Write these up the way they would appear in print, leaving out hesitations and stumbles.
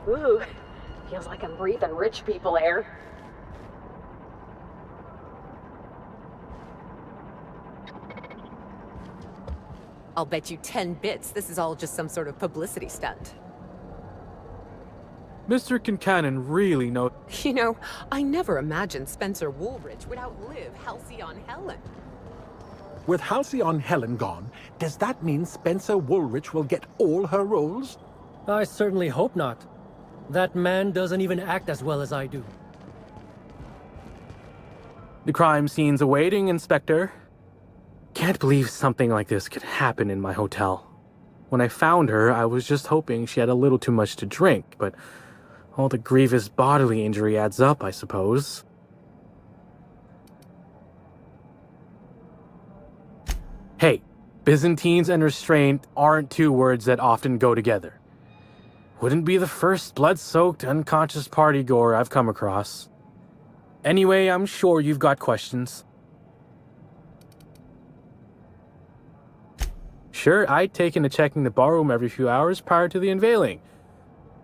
Ooh, feels like I'm breathing rich people air. I'll bet you 10 bits this is all just some sort of publicity stunt. Mr. Kincannon really knows. You know, I never imagined Spencer Woolrich would outlive Halcyon Helen. With Halcyon Helen gone, does that mean Spencer Woolrich will get all her roles? I certainly hope not. That man doesn't even act as well as I do. The crime scene's awaiting, Inspector. Can't believe something like this could happen in my hotel. When I found her, I was just hoping she had a little too much to drink, but all the grievous bodily injury adds up, I suppose. Hey, Byzantines and restraint aren't two words that often go together. Wouldn't be the first blood-soaked, unconscious party-goer I've come across. Anyway, I'm sure you've got questions. Sure, I'd taken to checking the barroom every few hours prior to the unveiling.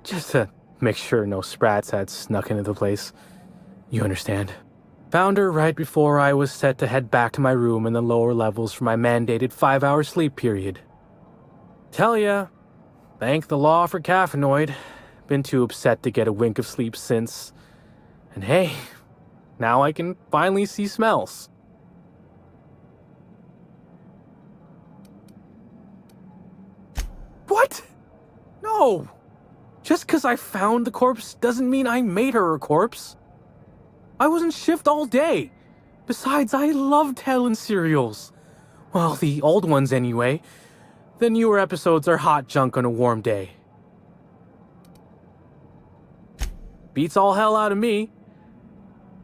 Just to make sure no sprats had snuck into the place. You understand. Found her right before I was set to head back to my room in the lower levels for my mandated 5-hour sleep period. Tell ya, thank the law for caffeinoid. Been too upset to get a wink of sleep since. And hey, now I can finally see smells. What? No! Just because I found the corpse doesn't mean I made her a corpse. I was in shift all day. Besides, I loved Helen serials. Well, the old ones anyway. The newer episodes are hot junk on a warm day. Beats all hell out of me.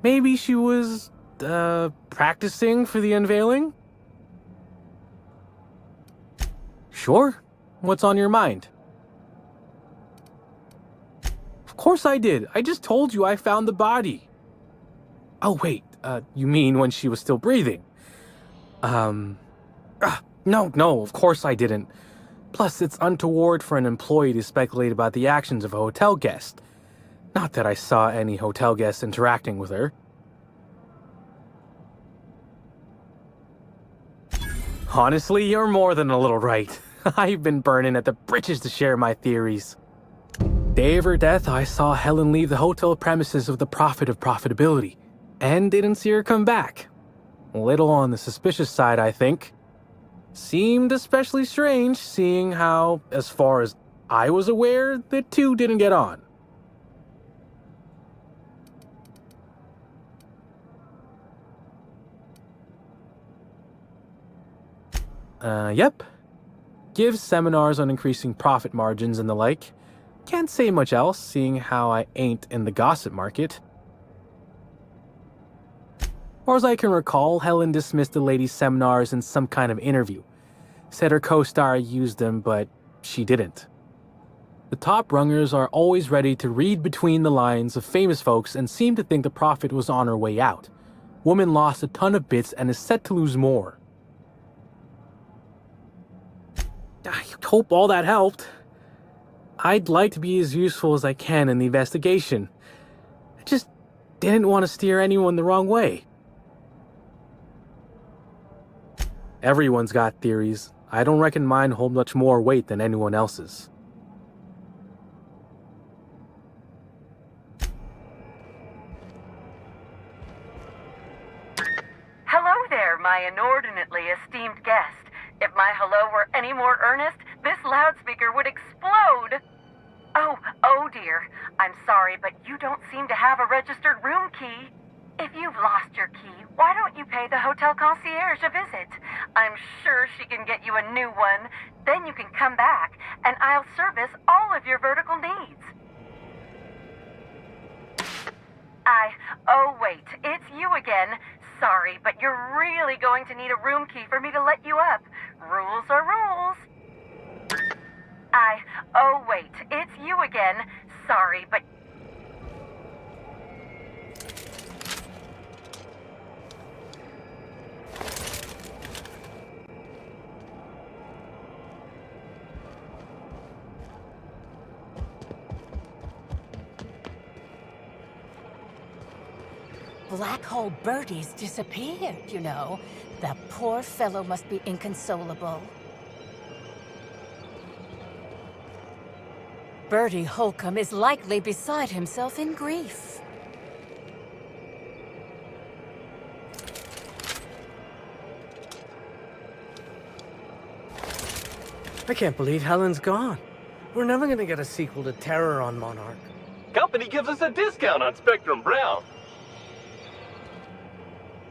Maybe she was, practicing for the unveiling? Sure. What's on your mind? Of course I did. I just told you I found the body. Oh, wait. You mean when she was still breathing? No, of course I didn't. Plus, it's untoward for an employee to speculate about the actions of a hotel guest. Not that I saw any hotel guests interacting with her. Honestly, you're more than a little right. I've been burning at the britches to share my theories. Day of her death, I saw Helen leave the hotel premises with the profit of profitability, and didn't see her come back. A little on the suspicious side, I think. Seemed especially strange, seeing how, as far as I was aware, the two didn't get on. Yep. Gives seminars on increasing profit margins and the like. Can't say much else, seeing how I ain't in the gossip market. Or as I can recall, Helen dismissed the lady's seminars in some kind of interview. Said her co-star used them, but she didn't. The top rungers are always ready to read between the lines of famous folks and seem to think the profit was on her way out. Woman lost a ton of bits and is set to lose more. I hope all that helped. I'd like to be as useful as I can in the investigation. I just didn't want to steer anyone the wrong way. Everyone's got theories. I don't reckon mine hold much more weight than anyone else's. Hello there, my inordinately esteemed guest. If my hello were any more earnest, this loudspeaker would explode. Oh dear. I'm sorry, but you don't seem to have a registered room key. If you've lost your key, why don't you pay the hotel concierge a visit? I'm sure she can get you a new one. Then you can come back, and I'll service all of your vertical needs. Oh wait, it's you again. Sorry, but you're really going to need a room key for me to let you up. Rules are rules. Oh wait, it's you again. Sorry, but... black hole Birdie's disappeared, you know. The poor fellow must be inconsolable. Birdie Holcomb is likely beside himself in grief. I can't believe Helen's gone. We're never gonna get a sequel to Terror on Monarch. Company gives us a discount on Spectrum Brown.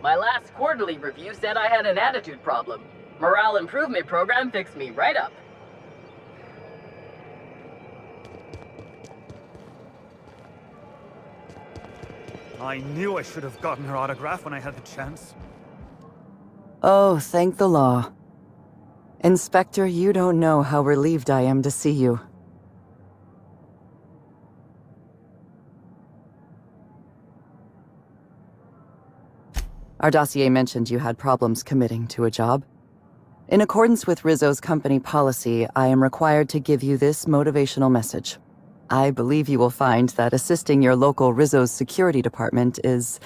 My last quarterly review said I had an attitude problem. Morale improvement program fixed me right up. I knew I should have gotten her autograph when I had the chance. Oh, thank the law. Inspector, you don't know how relieved I am to see you. Our dossier mentioned you had problems committing to a job. In accordance with Rizzo's company policy, I am required to give you this motivational message. I believe you will find that assisting your local Rizzo's security department is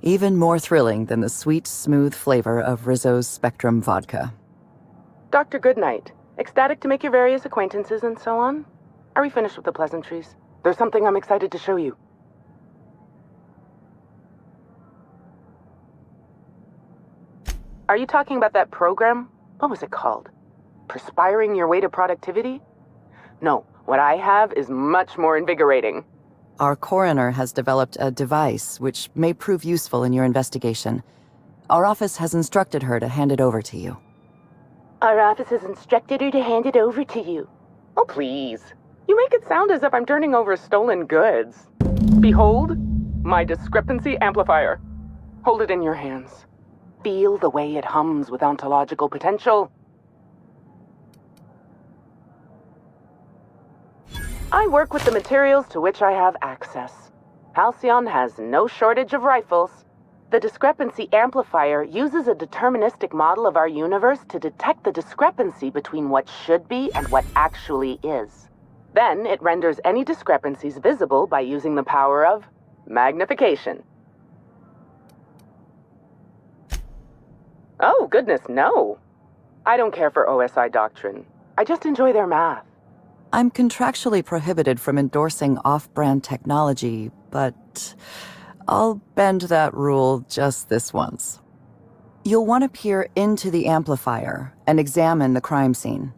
even more thrilling than the sweet, smooth flavor of Rizzo's Spectrum vodka. Dr. Goodnight, ecstatic to make your various acquaintances and so on? Are we finished with the pleasantries? There's something I'm excited to show you. Are you talking about that program? What was it called? Perspiring Your Way to Productivity? No, what I have is much more invigorating. Our coroner has developed a device which may prove useful in your investigation. Our office has instructed her to hand it over to you. Our office has instructed her to hand it over to you. Oh, please. You make it sound as if I'm turning over stolen goods. Behold, my discrepancy amplifier. Hold it in your hands. Feel the way it hums with ontological potential. I work with the materials to which I have access. Halcyon has no shortage of rifles. The discrepancy amplifier uses a deterministic model of our universe to detect the discrepancy between what should be and what actually is. Then it renders any discrepancies visible by using the power of magnification. Oh, goodness, no. I don't care for OSI doctrine. I just enjoy their math. I'm contractually prohibited from endorsing off-brand technology, but I'll bend that rule just this once. You'll want to peer into the amplifier and examine the crime scene.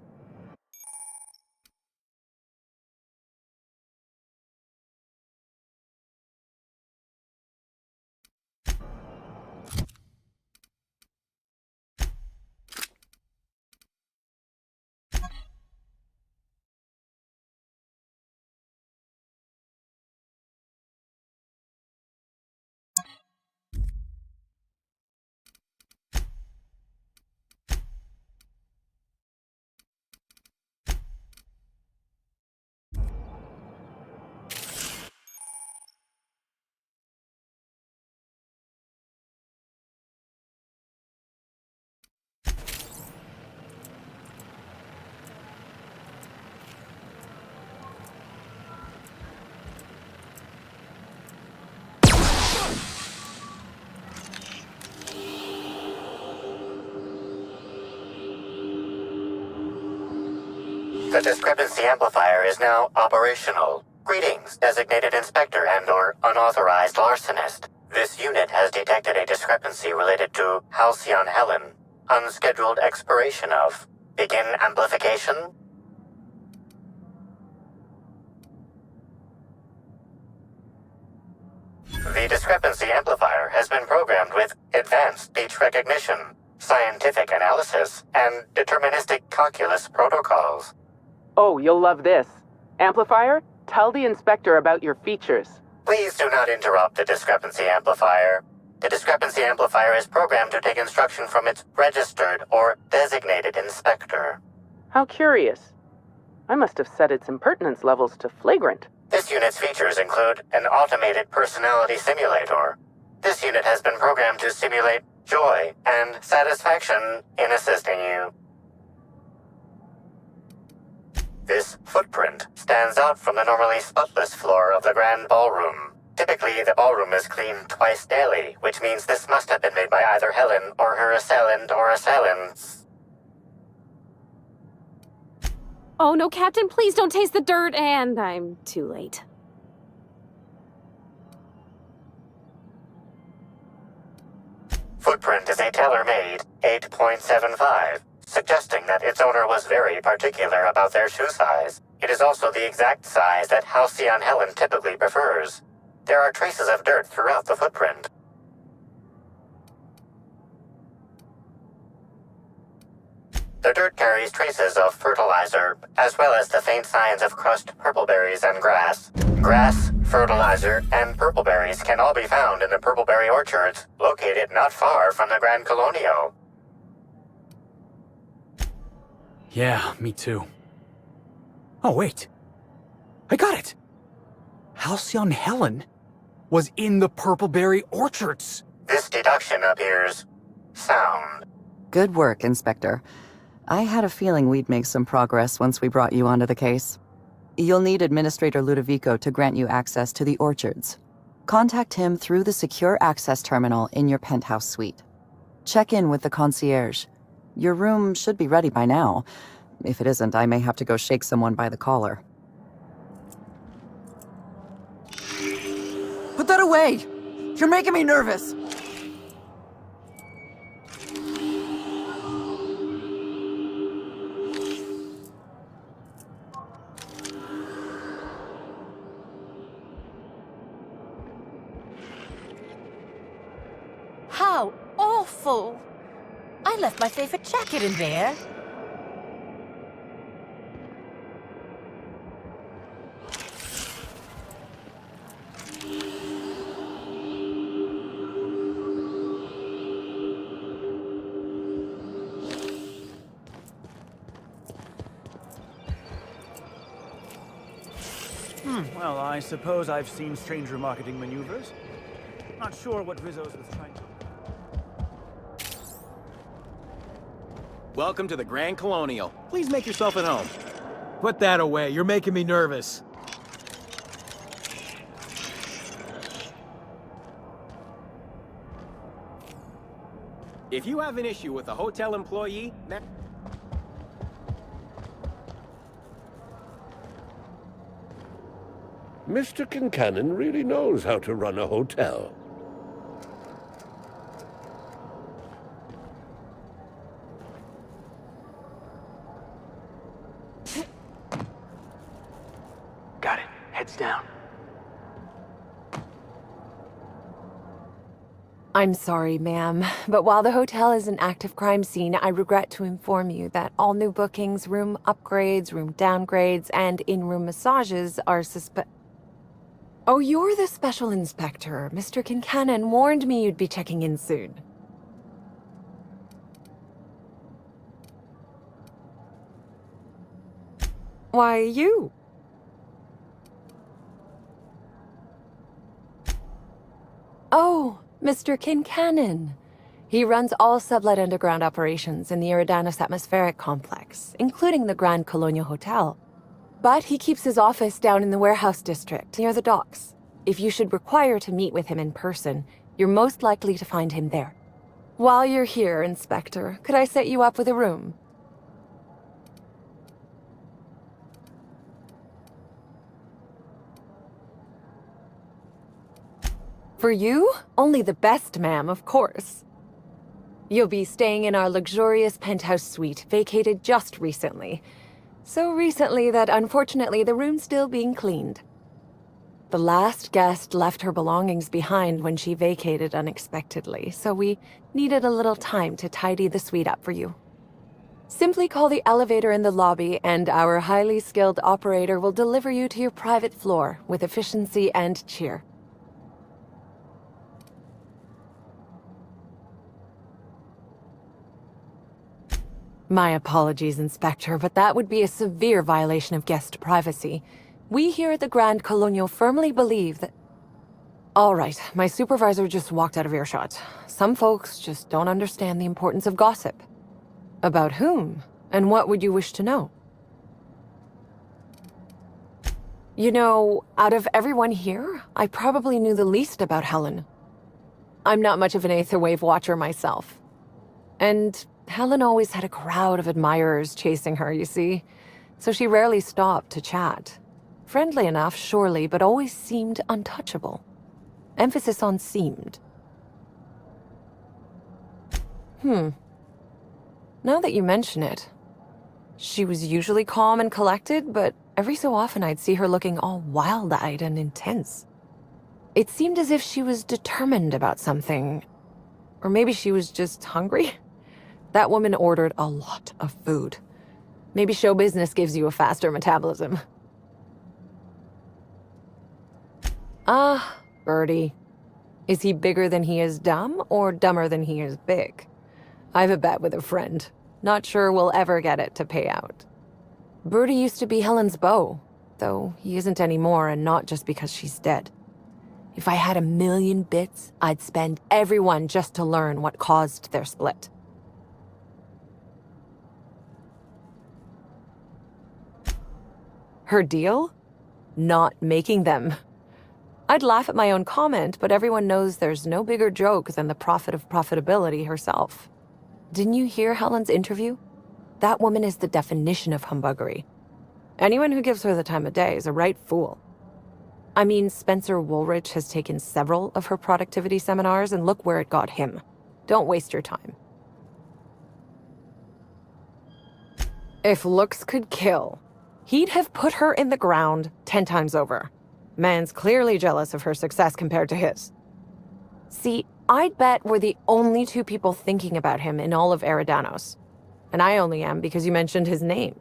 The discrepancy amplifier is now operational. Greetings, designated inspector and/or unauthorized larcenist. This unit has detected a discrepancy related to Halcyon Helen. Unscheduled expiration of. Begin amplification. The discrepancy amplifier has been programmed with advanced speech recognition, scientific analysis, and deterministic calculus protocols. Oh, you'll love this. Amplifier, tell the inspector about your features. Please do not interrupt the discrepancy amplifier. The discrepancy amplifier is programmed to take instruction from its registered or designated inspector. How curious. I must have set its impertinence levels to flagrant. This unit's features include an automated personality simulator. This unit has been programmed to simulate joy and satisfaction in assisting you. This footprint stands out from the normally spotless floor of the grand ballroom. Typically, the ballroom is cleaned twice daily, which means this must have been made by either Helen or her assailant or assailants. Oh no, Captain, please don't taste the dirt, and I'm too late. Footprint is a tailor-made 8.75, suggesting that its owner was very particular about their shoe size. It is also the exact size that Halcyon Helen typically prefers. There are traces of dirt throughout the footprint. The dirt carries traces of fertilizer, as well as the faint signs of crushed purpleberries and grass. Grass, fertilizer, and purpleberries can all be found in the Purpleberry orchards, located not far from the Grand Colonio. Yeah, me too. Oh, wait. I got it! Halcyon Helen was in the Purpleberry orchards! This deduction appears sound. Good work, Inspector. I had a feeling we'd make some progress once we brought you onto the case. You'll need Administrator Ludovico to grant you access to the orchards. Contact him through the secure access terminal in your penthouse suite. Check in with the concierge. Your room should be ready by now. If it isn't, I may have to go shake someone by the collar. Put that away! You're making me nervous! How awful! I left my favorite jacket in there. Well, I suppose I've seen stranger marketing maneuvers. Not sure what Rizzo's was trying to... Welcome to the Grand Colonial. Please make yourself at home. Put that away. You're making me nervous. If you have an issue with a hotel employee, Mr. Kincannon really knows how to run a hotel. Got it. Heads down. I'm sorry, ma'am, but while the hotel is an active crime scene, I regret to inform you that all new bookings, room upgrades, room downgrades, and in-room massages are Oh, you're the special inspector. Mr. Kincannon warned me you'd be checking in soon. Why, you? Oh, Mr. Kincannon. He runs all sublet underground operations in the Eridanos atmospheric complex, including the Grand Colonial Hotel. But he keeps his office down in the warehouse district, near the docks. If you should require to meet with him in person, you're most likely to find him there. While you're here, Inspector, could I set you up with a room? For you? Only the best, ma'am, of course. You'll be staying in our luxurious penthouse suite, vacated just recently. So recently that unfortunately the room's still being cleaned. The last guest left her belongings behind when she vacated unexpectedly, so we needed a little time to tidy the suite up for you. Simply call the elevator in the lobby and our highly skilled operator will deliver you to your private floor with efficiency and cheer. My apologies, Inspector, but that would be a severe violation of guest privacy. We here at the Grand Colonial firmly believe that... All right, my supervisor just walked out of earshot. Some folks just don't understand the importance of gossip. About whom? And what would you wish to know? You know, out of everyone here, I probably knew the least about Helen. I'm not much of an Aetherwave watcher myself. And Helen always had a crowd of admirers chasing her, you see, so she rarely stopped to chat. Friendly enough, surely, but always seemed untouchable. Emphasis on seemed. Now that you mention it, she was usually calm and collected, but every so often I'd see her looking all wild-eyed and intense. It seemed as if she was determined about something. Or maybe she was just hungry? That woman ordered a lot of food. Maybe show business gives you a faster metabolism. Ah, Birdie. Is he bigger than he is dumb, or dumber than he is big? I've a bet with a friend. Not sure we'll ever get it to pay out. Birdie used to be Helen's beau, though he isn't anymore, and not just because she's dead. If I had 1,000,000 bits, I'd spend every one just to learn what caused their split. Her deal? Not making them. I'd laugh at my own comment, but everyone knows there's no bigger joke than the prophet of profitability herself. Didn't you hear Helen's interview? That woman is the definition of humbuggery. Anyone who gives her the time of day is a right fool. I mean, Spencer Woolrich has taken several of her productivity seminars, and look where it got him. Don't waste your time. If looks could kill, he'd have put her in the ground 10 times over. Man's clearly jealous of her success compared to his. See, I'd bet we're the only two people thinking about him in all of Eridanos. And I only am because you mentioned his name.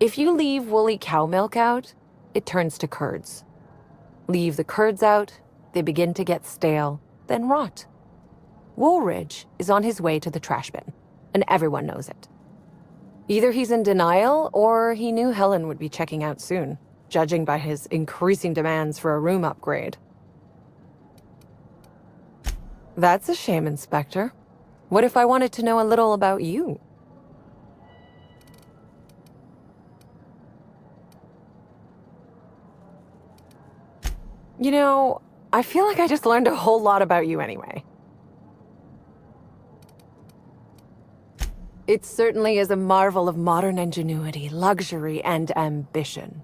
If you leave woolly cow milk out, it turns to curds. Leave the curds out, they begin to get stale, then rot. Woolridge is on his way to the trash bin, and everyone knows it. Either he's in denial, or he knew Helen would be checking out soon, judging by his increasing demands for a room upgrade. That's a shame, Inspector. What if I wanted to know a little about you? You know, I feel like I just learned a whole lot about you anyway. It certainly is a marvel of modern ingenuity, luxury, and ambition.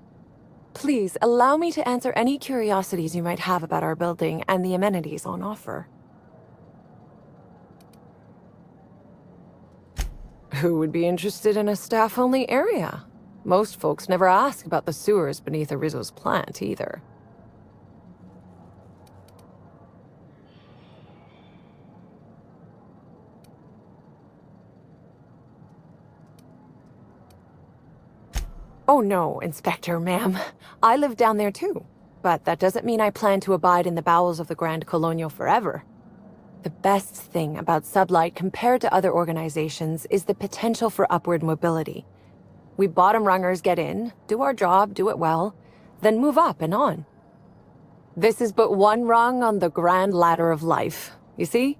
Please, allow me to answer any curiosities you might have about our building and the amenities on offer. Who would be interested in a staff-only area? Most folks never ask about the sewers beneath Arizo's plant, either. Oh no, Inspector, ma'am. I live down there too. But that doesn't mean I plan to abide in the bowels of the Grand Colonial forever. The best thing about Sublight compared to other organizations is the potential for upward mobility. We bottom rungers get in, do our job, do it well, then move up and on. This is but one rung on the grand ladder of life, you see?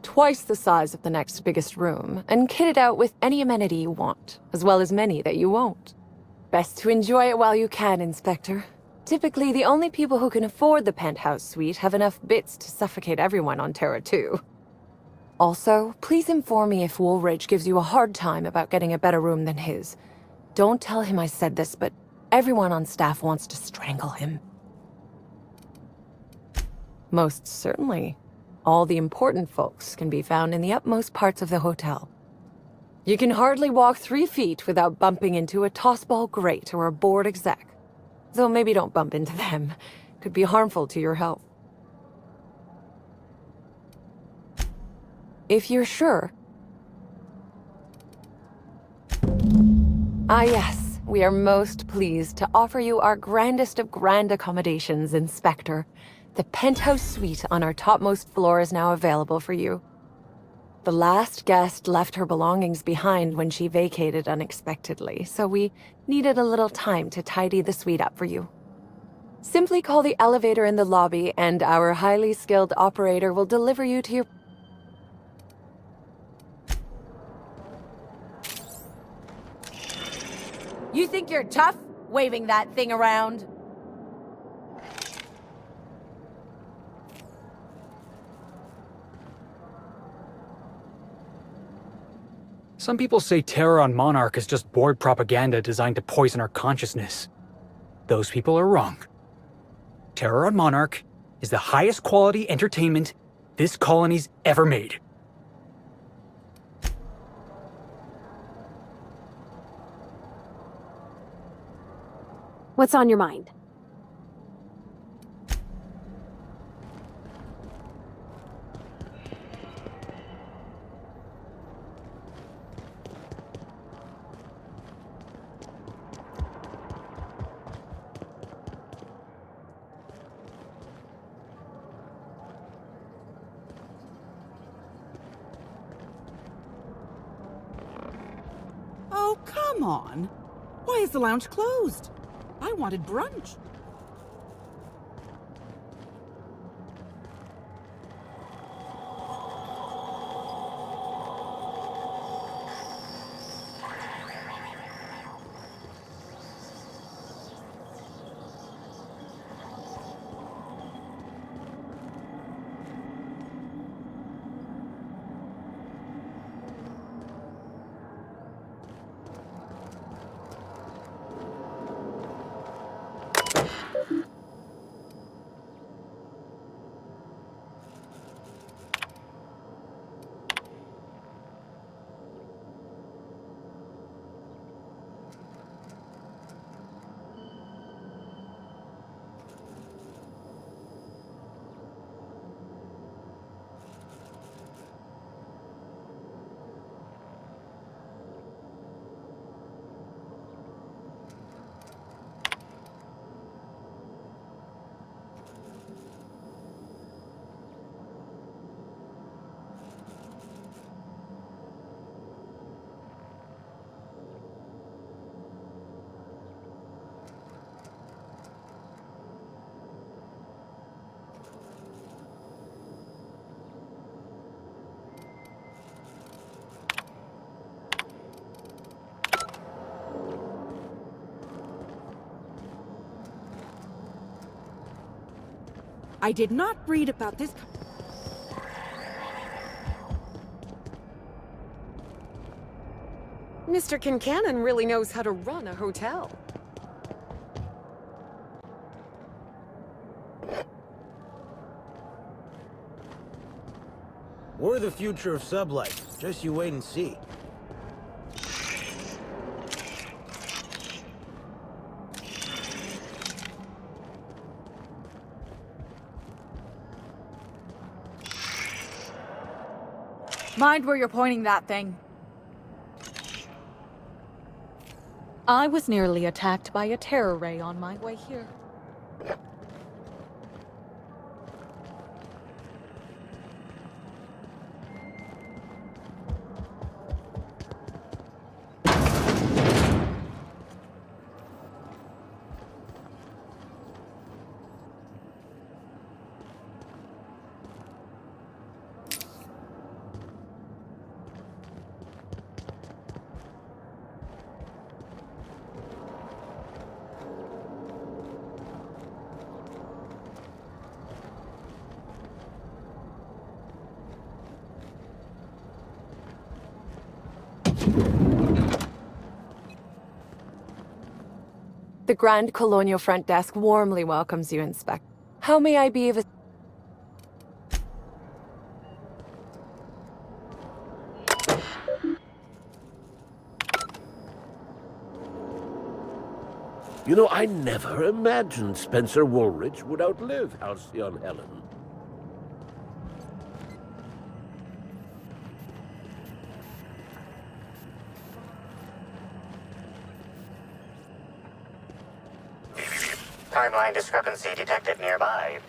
Twice the size of the next biggest room, and kitted out with any amenity you want, as well as many that you won't. Best to enjoy it while you can, Inspector. Typically, the only people who can afford the penthouse suite have enough bits to suffocate everyone on Terra 2. Also, please inform me if Woolridge gives you a hard time about getting a better room than his. Don't tell him I said this, but everyone on staff wants to strangle him. Most certainly. All the important folks can be found in the utmost parts of the hotel. You can hardly walk 3 feet without bumping into a tossball grate or a bored exec. Though maybe don't bump into them. Could be harmful to your health. If you're sure. Ah yes, we are most pleased to offer you our grandest of grand accommodations, Inspector. The penthouse suite on our topmost floor is now available for you. The last guest left her belongings behind when she vacated unexpectedly, so we needed a little time to tidy the suite up for you. Simply call the elevator in the lobby, and our highly skilled operator will deliver you to your... You think you're tough, waving that thing around? Some people say terror on Monarch is just board propaganda designed to poison our consciousness. Those people are wrong. Terror on Monarch is the highest quality entertainment this colony's ever made. What's on your mind? Oh, come on. Why is the lounge closed? I wanted brunch. I did not read about this. Mr. Kincannon really knows how to run a hotel. We're the future of sublife. Just you wait and see. Mind where you're pointing that thing. I was nearly attacked by a terror ray on my way here. The Grand Colonial Front Desk warmly welcomes you, Inspector. How may I be of a... You know, I never imagined Spencer Woolrich would outlive Halcyon Helen. Timeline discrepancy detected nearby.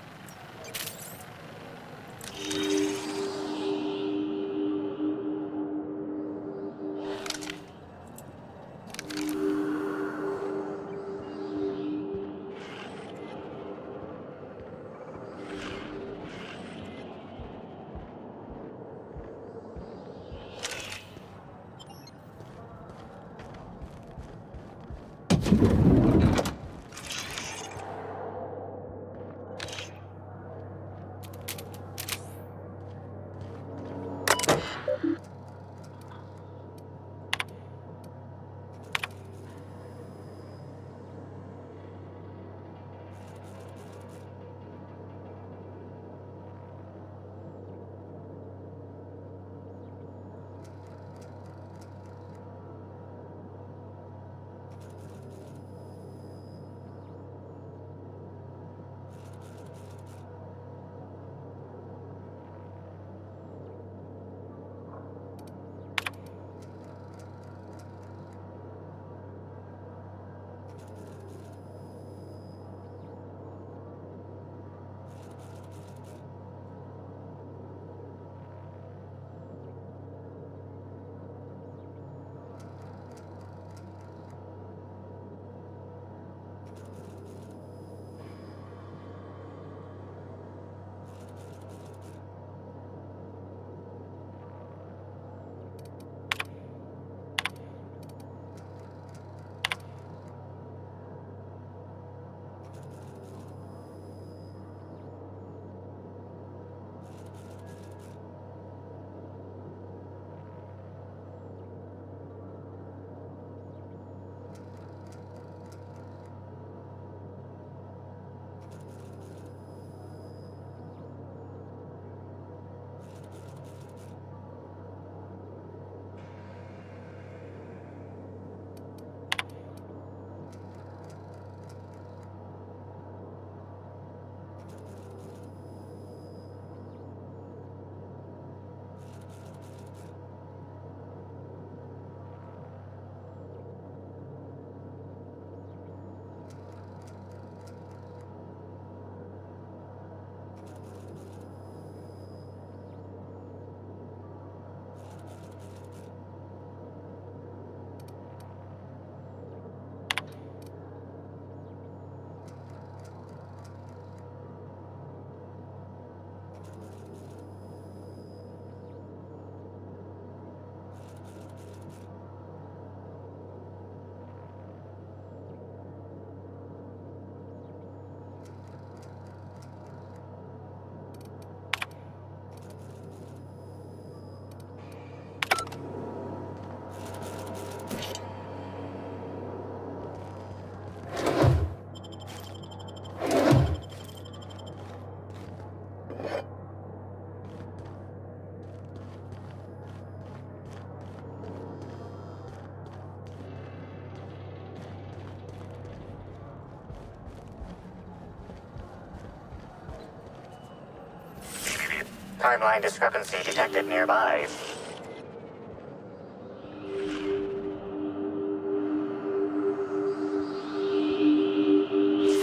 Timeline discrepancy detected nearby.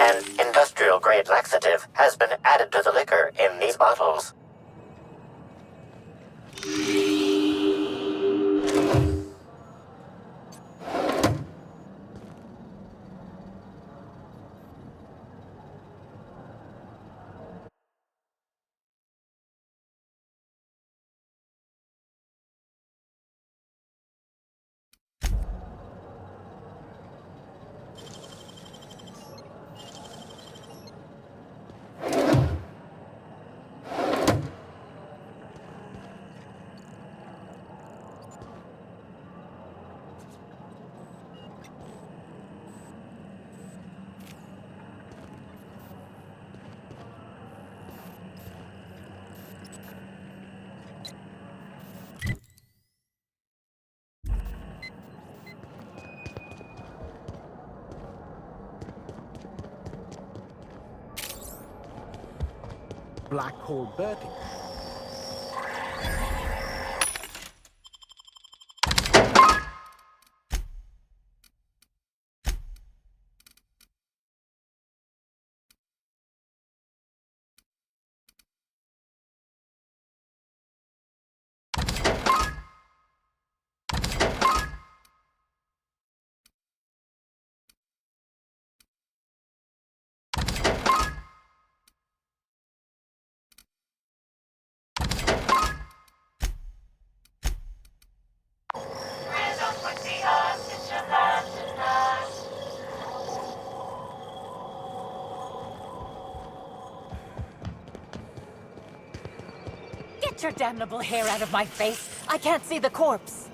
An industrial-grade laxative has been added to the liquor in these bottles. Black hole burping. Get your damnable hair out of my face. I can't see the corpse.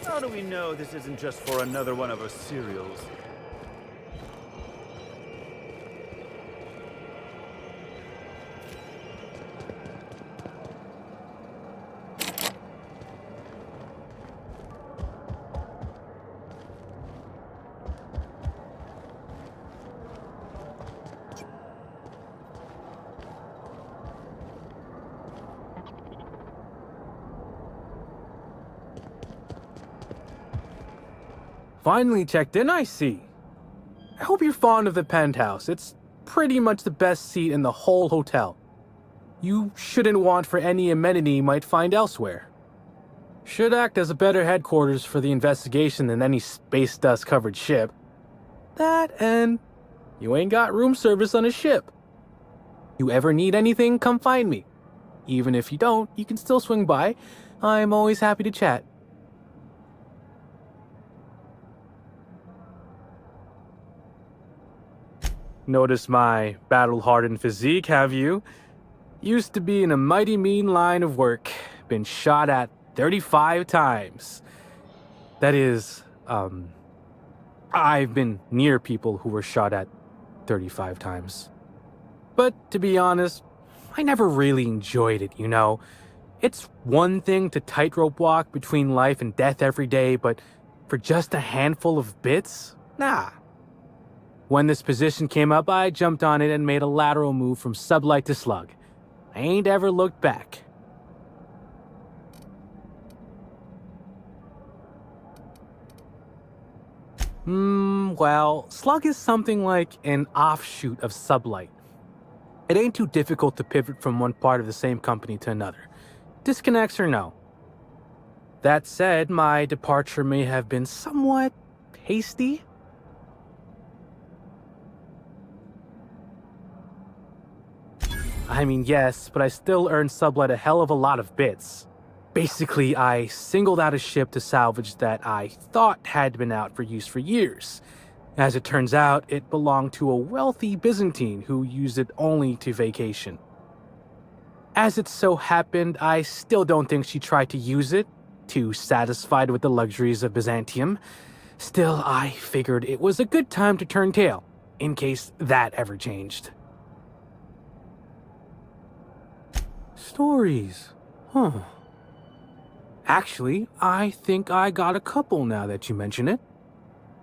How do we know this isn't just for another one of our serials? Finally checked in, I see. I hope you're fond of the penthouse. It's pretty much the best seat in the whole hotel. You shouldn't want for any amenity you might find elsewhere. Should act as a better headquarters for the investigation than any space dust covered ship. That and you ain't got room service on a ship. You ever need anything, come find me. Even if you don't, you can still swing by. I'm always happy to chat. Notice my battle-hardened physique, have you? Used to be in a mighty mean line of work. Been shot at 35 times. That is, I've been near people who were shot at 35 times. But to be honest, I never really enjoyed it, you know? It's one thing to tightrope walk between life and death every day, but for just a handful of bits? Nah. When this position came up, I jumped on it and made a lateral move from sublight to slug. I ain't ever looked back. Well, slug is something like an offshoot of sublight. It ain't too difficult to pivot from one part of the same company to another. Disconnects or no. That said, my departure may have been somewhat hasty. I mean, yes, but I still earned sublight a hell of a lot of bits. Basically, I singled out a ship to salvage that I thought had been out for use for years. As it turns out, it belonged to a wealthy Byzantine who used it only to vacation. As it so happened, I still don't think she tried to use it, too satisfied with the luxuries of Byzantium. Still, I figured it was a good time to turn tail, in case that ever changed. Stories. Huh. Actually, I think I got a couple now that you mention it.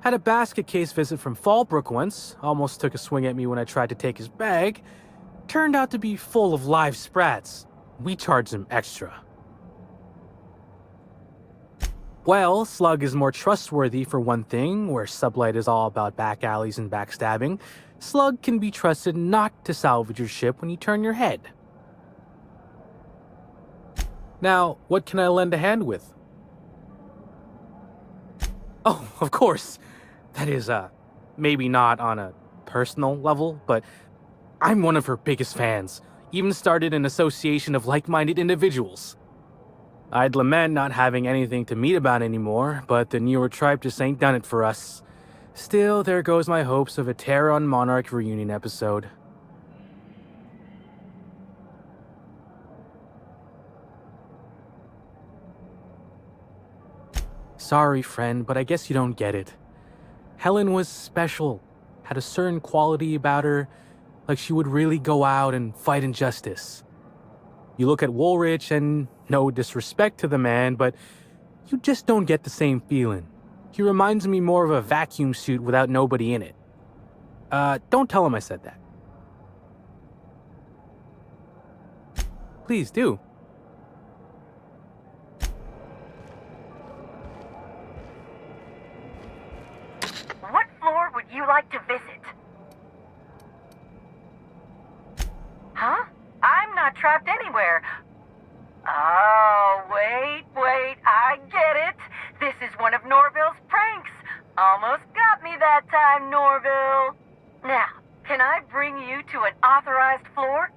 Had a basket case visit from Fallbrook once. Almost took a swing at me when I tried to take his bag. Turned out to be full of live sprats. We charged him extra. Well, Slug is more trustworthy for one thing, where Sublight is all about back alleys and backstabbing. Slug can be trusted not to salvage your ship when you turn your head. Now, what can I lend a hand with? of course. That is, maybe not on a personal level, but I'm one of her biggest fans. Even started an association of like-minded individuals. I'd lament not having anything to meet about anymore, but the newer tribe just ain't done it for us. Still, there goes my hopes of a Terra on Monarch reunion episode. Sorry, friend, but I guess you don't get it. Helen was special, had a certain quality about her, like she would really go out and fight injustice. You look at Woolrich, and no disrespect to the man, but you just don't get the same feeling. He reminds me more of a vacuum suit without nobody in it. Don't tell him I said that. Please do. What floor would you like to visit? Huh? I'm not trapped anywhere. Oh, wait, I get it. This is one of Norville's pranks. Almost got me that time, Norville. Now, can I bring you to an authorized floor?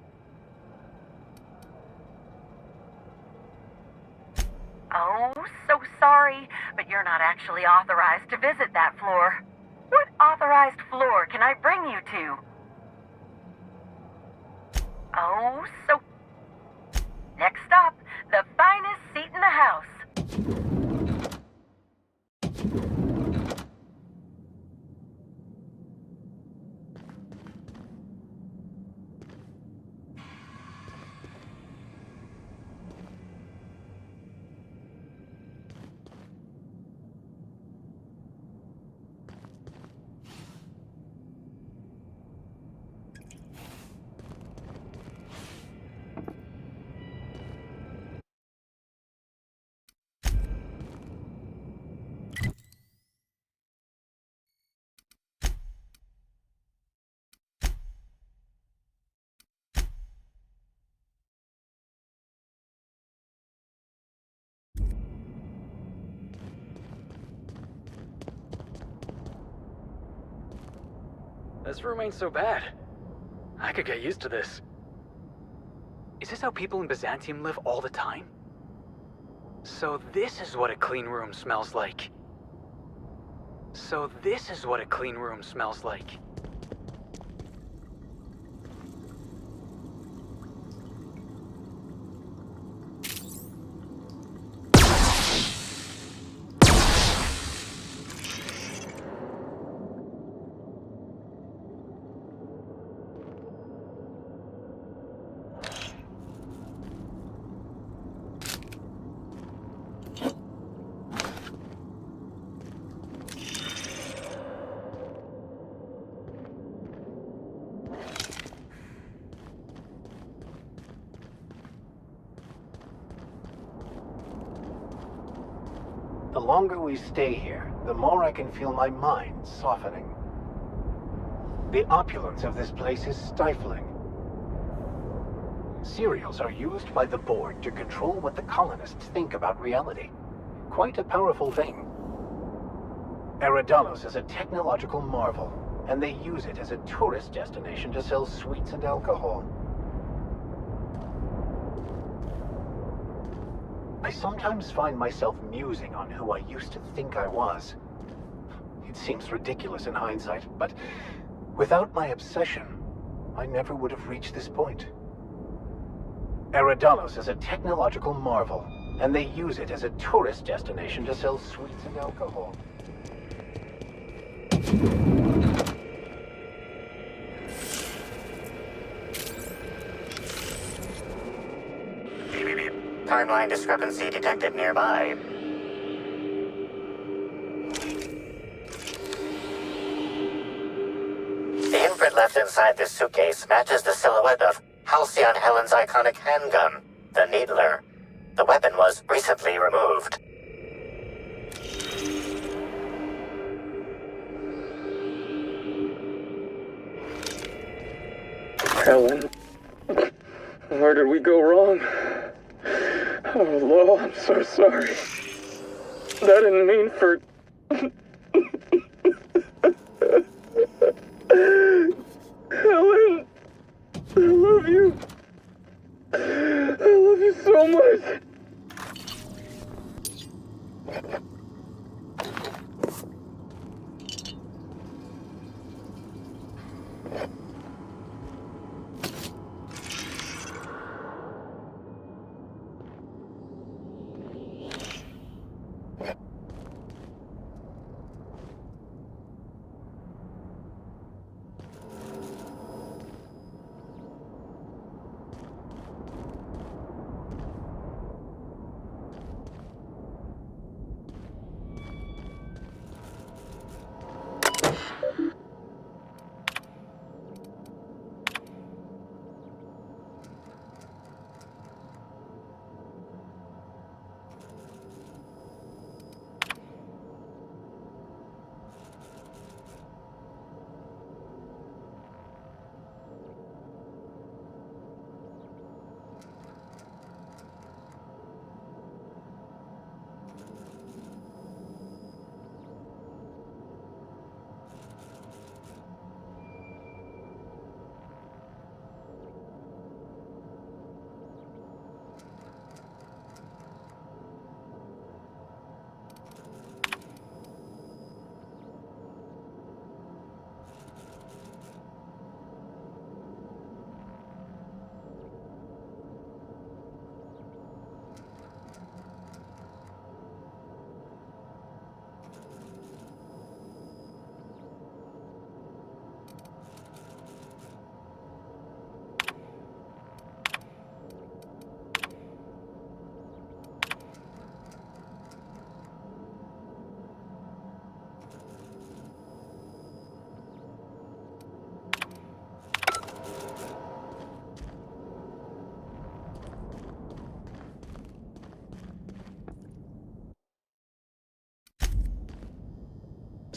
Oh, so sorry, but you're not actually authorized to visit that floor. What authorized floor can I bring you to? Oh, so... Next stop, the finest seat in the house. This room ain't so bad. I could get used to this. Is this how people in Byzantium live all the time? So this is what a clean room smells like. The longer we stay here, the more I can feel my mind softening. The opulence of this place is stifling. Cereals are used by the board to control what the colonists think about reality. Quite a powerful thing. Eridanos is a technological marvel, and they use it as a tourist destination to sell sweets and alcohol. I sometimes find myself musing on who I used to think I was. It seems ridiculous in hindsight, but without my obsession, I never would have reached this point. Eridanos is a technological marvel, and they use it as a tourist destination to sell sweets and alcohol. Timeline discrepancy detected nearby. The imprint left inside this suitcase matches the silhouette of Halcyon Helen's iconic handgun, the Needler. The weapon was recently removed. Helen, where did we go wrong? Oh, Lowell, I'm so sorry. That didn't mean for... love you. I love you so much.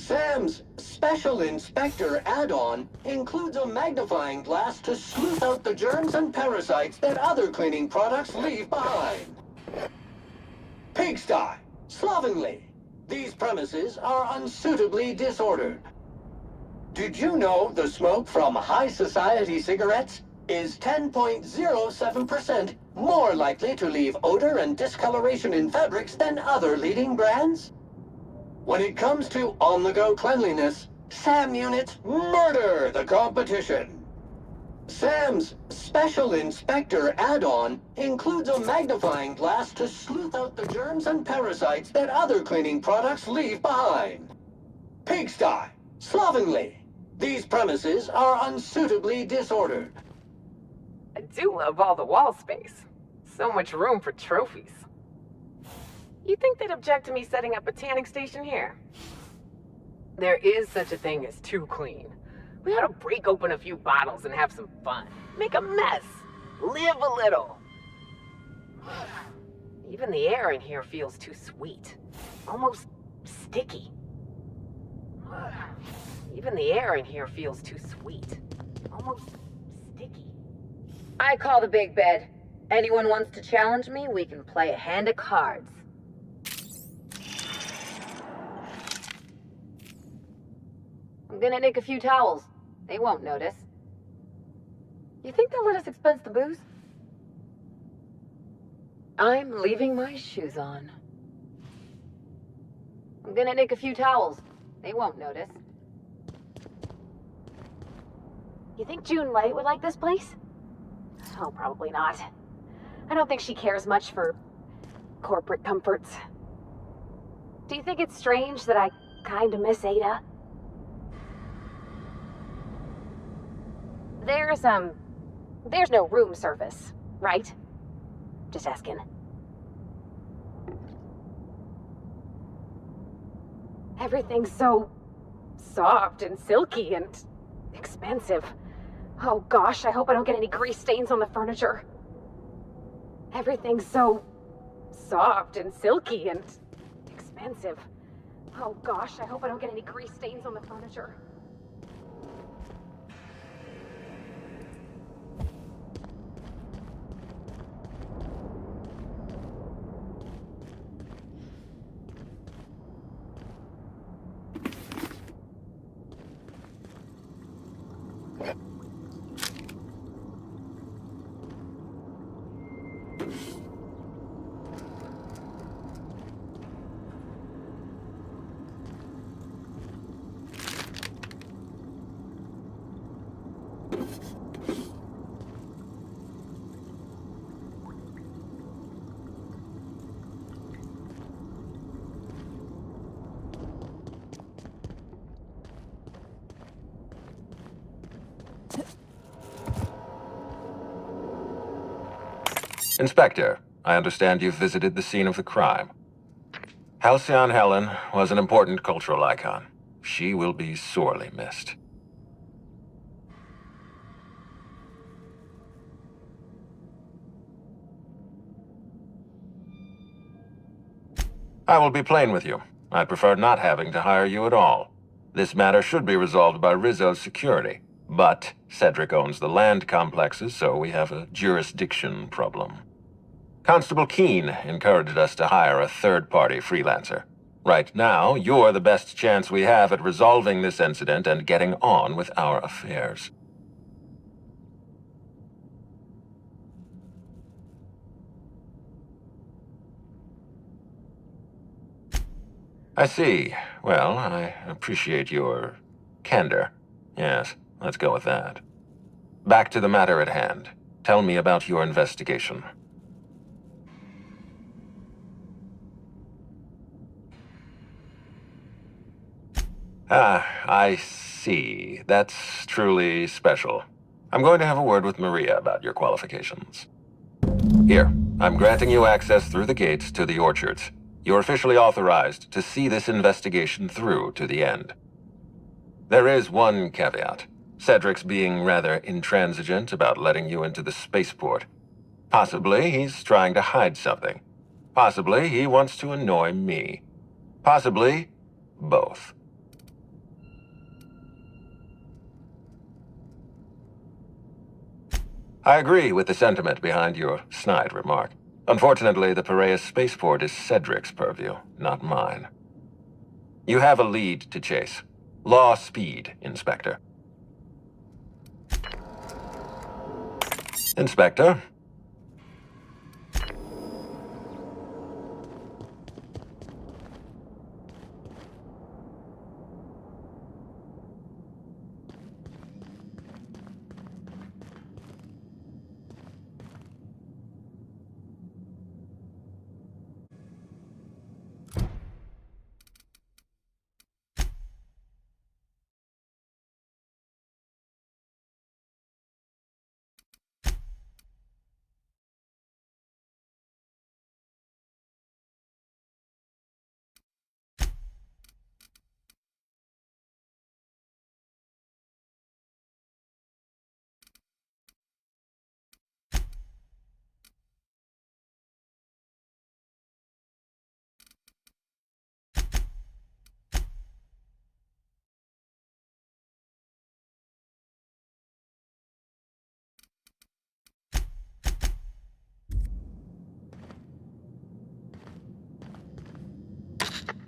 Sam's Special Inspector add-on includes a magnifying glass to sleuth out the germs and parasites that other cleaning products leave behind. Pigsty. Slovenly. These premises are unsuitably disordered. Did you know the smoke from high society cigarettes is 10.07% more likely to leave odor and discoloration in fabrics than other leading brands? When it comes to on-the-go cleanliness, SAM units murder the competition. Sam's Special Inspector add-on includes a magnifying glass to sleuth out the germs and parasites that other cleaning products leave behind. Pigsty. Slovenly. These premises are unsuitably disordered. I do love all the wall space. So much room for trophies. You'd think they'd object to me setting up a tanning station here. There is such a thing as too clean. We ought to break open a few bottles and have some fun. Make a mess. Live a little. Even the air in here feels too sweet. Almost sticky. Even the air in here feels too sweet. Almost sticky. I call the big bed. Anyone wants to challenge me, we can play a hand of cards. I'm gonna nick a few towels. They won't notice. You think they'll let us expense the booze? I'm leaving my shoes on. I'm gonna nick a few towels. They won't notice. You think June Light would like this place? Oh, probably not. I don't think she cares much for corporate comforts. Do you think it's strange that I kinda miss Ada? There's no room service, right? Just asking. Everything's so soft and silky and expensive. Oh gosh, I hope I don't get any grease stains on the furniture. Everything's so soft and silky and expensive. Oh gosh, I hope I don't get any grease stains on the furniture. Inspector, I understand you've visited the scene of the crime. Halcyon Helen was an important cultural icon. She will be sorely missed. I will be plain with you. I'd prefer not having to hire you at all. This matter should be resolved by Rizzo's security. But Cedric owns the land complexes, so we have a jurisdiction problem. Constable Keene encouraged us to hire a third-party freelancer. Right now, you're the best chance we have at resolving this incident and getting on with our affairs. I see. Well, I appreciate your candor. Yes, let's go with that. Back to the matter at hand. Tell me about your investigation. Ah, I see. That's truly special. I'm going to have a word with Maria about your qualifications. Here, I'm granting you access through the gates to the orchards. You're officially authorized to see this investigation through to the end. There is one caveat. Cedric's being rather intransigent about letting you into the spaceport. Possibly he's trying to hide something. Possibly he wants to annoy me. Possibly both. I agree with the sentiment behind your snide remark. Unfortunately, the Piraeus spaceport is Cedric's purview, not mine. You have a lead to chase. Law speed, Inspector. Inspector?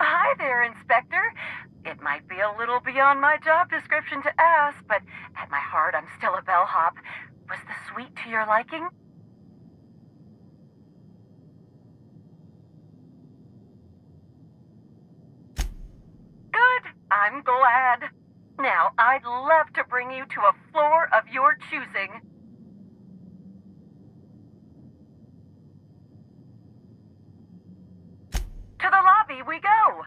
Hi there, Inspector. It might be a little beyond my job description to ask, but at my heart, I'm still a bellhop. Was the suite to your liking? Good. I'm glad. Now, I'd love to bring you to a floor of your choosing. To the lobby we go.